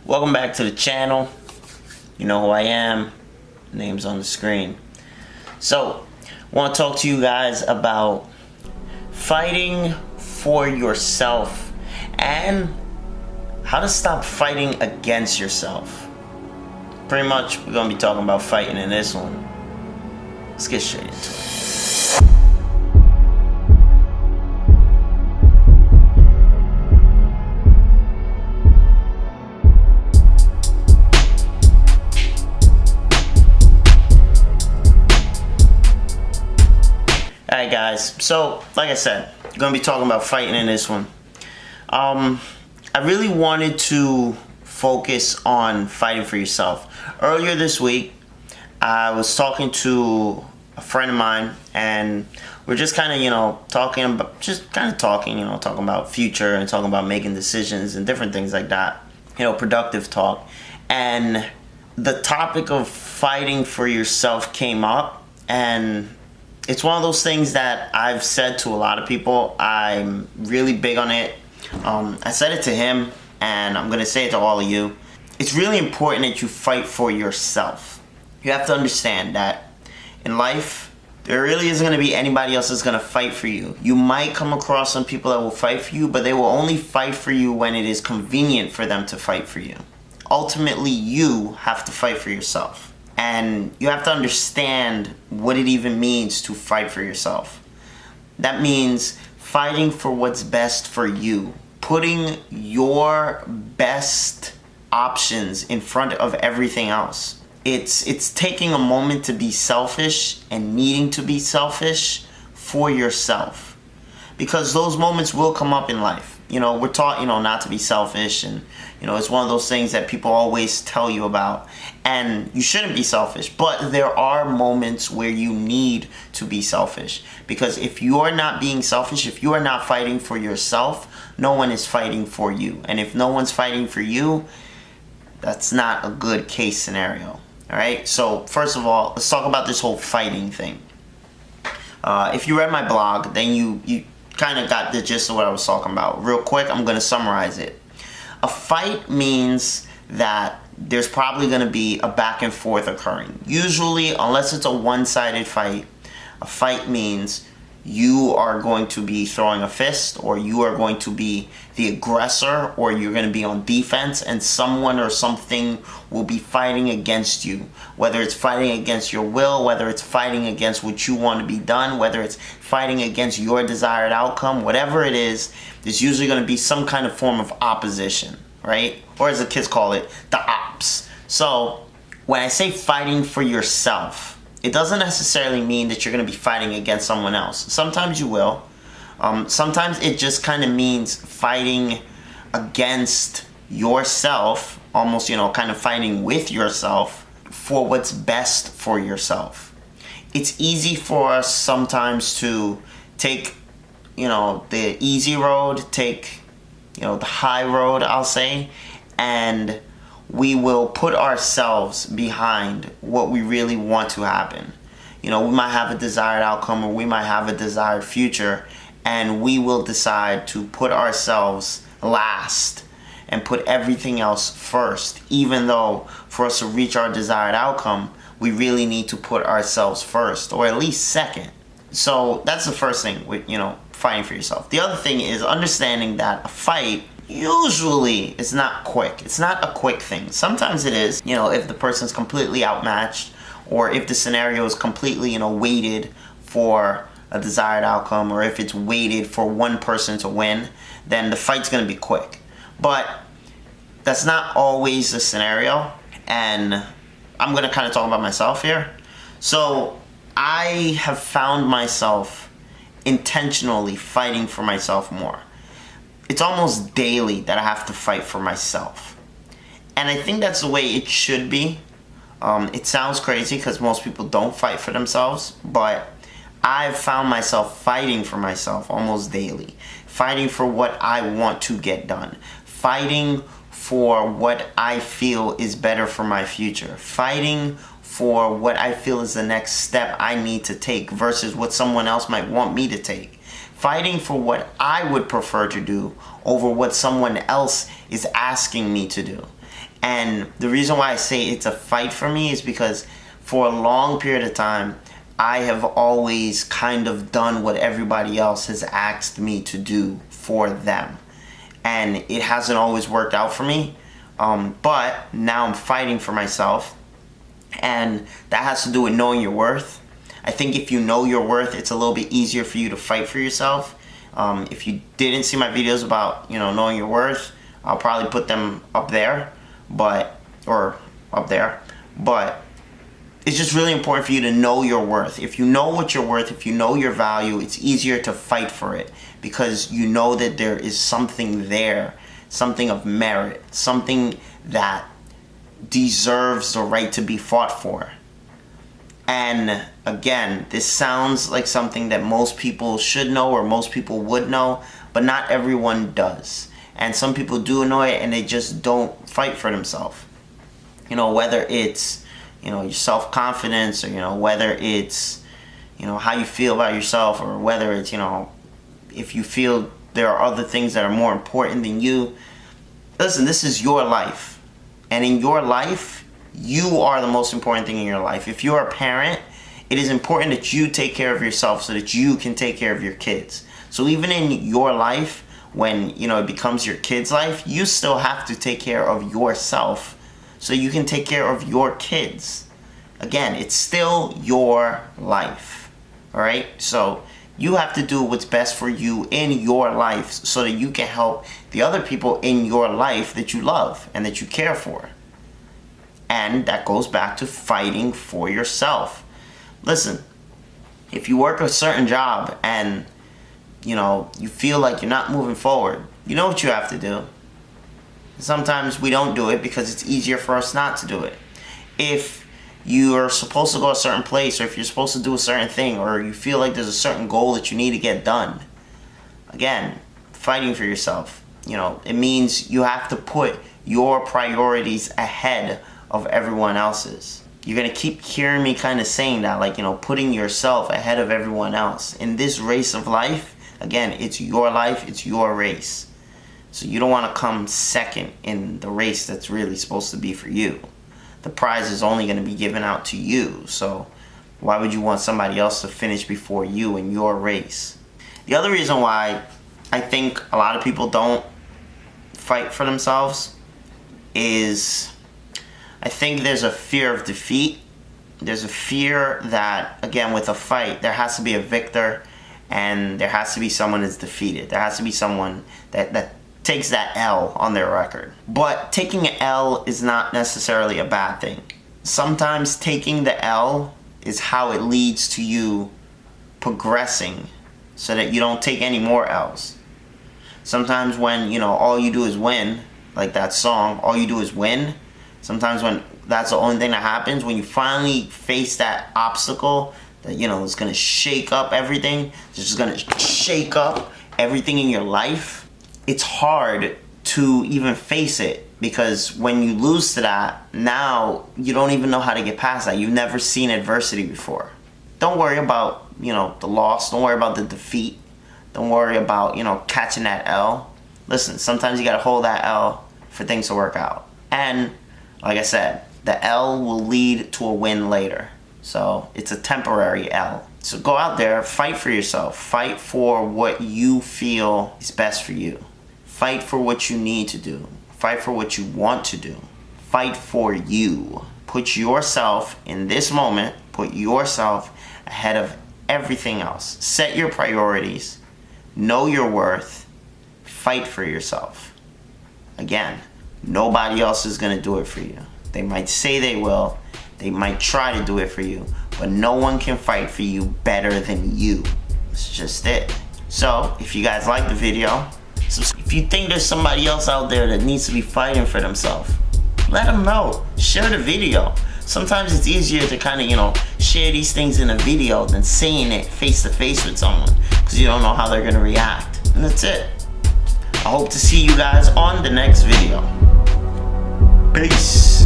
Welcome back to the channel. You know who I am. Name's on the screen. So, I want to talk to you guys about fighting for yourself and how to stop fighting against yourself. Pretty much, we're going to be talking about fighting in this one. Let's get straight into it. Alright guys, so like I said, I'm going to be talking about fighting in this one. I really wanted to focus on fighting for yourself. Earlier this week, I was talking to a friend of mine, and we're just kind of, talking about future and talking about making decisions and different things like that. Productive talk. And the topic of fighting for yourself came up, and it's one of those things that I've said to a lot of people. I'm really big on it. I said it to him, and I'm going to say it to all of you. It's really important that you fight for yourself. You have to understand that in life, there really isn't going to be anybody else that's going to fight for you. You might come across some people that will fight for you, but they will only fight for you when it is convenient for them to fight for you. Ultimately, you have to fight for yourself. And you have to understand what it even means to fight for yourself. That means fighting for what's best for you. Putting your best options in front of everything else. It's taking a moment to be selfish and needing to be selfish for yourself. Because those moments will come up in life. We're taught, not to be selfish, and, it's one of those things that people always tell you about. And you shouldn't be selfish, but there are moments where you need to be selfish. Because if you are not being selfish, if you are not fighting for yourself, no one is fighting for you. And if no one's fighting for you, that's not a good case scenario. Alright, so first of all, let's talk about this whole fighting thing. If you read my blog, then you kind of got the gist of what I was talking about. Real quick, I'm going to summarize it. A fight means that there's probably going to be a back and forth occurring. Usually, unless it's a one-sided fight, a fight means you are going to be throwing a fist, or you are going to be the aggressor, or you're going to be on defense, and someone or something will be fighting against you. Whether it's fighting against your will, whether it's fighting against what you want to be done, whether it's fighting against your desired outcome, whatever it is, there's usually going to be some kind of form of opposition, right? Or as the kids call it, the ops. So when I say fighting for yourself, it doesn't necessarily mean that you're going to be fighting against someone else. Sometimes you will. Sometimes it just kind of means fighting against yourself, almost, kind of fighting with yourself for what's best for yourself. It's easy for us sometimes to take, the easy road, take, the high road, I'll say, and we will put ourselves behind what we really want to happen. We might have a desired outcome, or we might have a desired future, and we will decide to put ourselves last and put everything else first, even though for us to reach our desired outcome, we really need to put ourselves first, or at least second. So that's the first thing with, fighting for yourself. The other thing is understanding that a fight usually is not quick. It's not a quick thing. Sometimes it is, if the person's completely outmatched, or if the scenario is completely, weighted for a desired outcome, or if it's weighted for one person to win, then the fight's going to be quick. But that's not always the scenario, and I'm going to kind of talk about myself here. So I have found myself intentionally fighting for myself more. It's almost daily that I have to fight for myself. And I think that's the way it should be. It sounds crazy because most people don't fight for themselves, but I've found myself fighting for myself almost daily. Fighting for what I want to get done. Fighting for what I feel is better for my future. Fighting for what I feel is the next step I need to take versus what someone else might want me to take. Fighting for what I would prefer to do over what someone else is asking me to do. And the reason why I say it's a fight for me is because for a long period of time, I have always kind of done what everybody else has asked me to do for them. And it hasn't always worked out for me. But now I'm fighting for myself. And that has to do with knowing your worth. I think if you know your worth, it's a little bit easier for you to fight for yourself. If you didn't see my videos about, knowing your worth, I'll probably put them up there, or up there. But it's just really important for you to know your worth. If you know what you're worth, if you know your value, it's easier to fight for it because you know that there is something there, something of merit, something that deserves the right to be fought for. And again, this sounds like something that most people should know or most people would know, but not everyone does. And some people do know it and they just don't fight for themselves. Whether it's, your self-confidence or, whether it's, how you feel about yourself, or whether it's, if you feel there are other things that are more important than you. Listen, this is your life. And in your life, you are the most important thing in your life. If you're a parent, it is important that you take care of yourself so that you can take care of your kids. So even in your life, when it becomes your kid's life, you still have to take care of yourself so you can take care of your kids. Again, it's still your life. All right? So you have to do what's best for you in your life so that you can help the other people in your life that you love and that you care for. And that goes back to fighting for yourself. Listen, if you work a certain job and you feel like you're not moving forward, you know what you have to do. Sometimes we don't do it because it's easier for us not to do it. If you're supposed to go a certain place, or if you're supposed to do a certain thing, or you feel like there's a certain goal that you need to get done, again, fighting for yourself. It means you have to put your priorities ahead of everyone else's. You're going to keep hearing me kind of saying that, putting yourself ahead of everyone else. In this race of life, again, it's your life, it's your race. So you don't want to come second in the race that's really supposed to be for you. The prize is only going to be given out to you. So why would you want somebody else to finish before you in your race? The other reason why I think a lot of people don't fight for themselves is I think there's a fear of defeat. There's a fear that, again, with a fight, there has to be a victor and there has to be someone that's defeated. There has to be someone that takes that L on their record. But taking an L is not necessarily a bad thing. Sometimes taking the L is how it leads to you progressing so that you don't take any more L's. Sometimes when, all you do is win, like that song, all you do is win. Sometimes when that's the only thing that happens, when you finally face that obstacle that, is going to shake up everything, it's just going to shake up everything in your life, it's hard to even face it, because when you lose to that, now you don't even know how to get past that. You've never seen adversity before. Don't worry about, the loss. Don't worry about the defeat. Don't worry about, catching that L. Listen, sometimes you got to hold that L for things to work out. And like I said, the L will lead to a win later. So it's a temporary L. So go out there, fight for yourself. Fight for what you feel is best for you. Fight for what you need to do. Fight for what you want to do. Fight for you. Put yourself in this moment, put yourself ahead of everything else. Set your priorities. Know your worth. Fight for yourself. Again, nobody else is going to do it for you. They might say they will. They might try to do it for you. But no one can fight for you better than you. It's just it. So, if you guys like the video, if you think there's somebody else out there that needs to be fighting for themselves, let them know. Share the video. Sometimes it's easier to kind of, share these things in a video than saying it face to face with someone, because you don't know how they're going to react. And that's it. I hope to see you guys on the next video. Peace.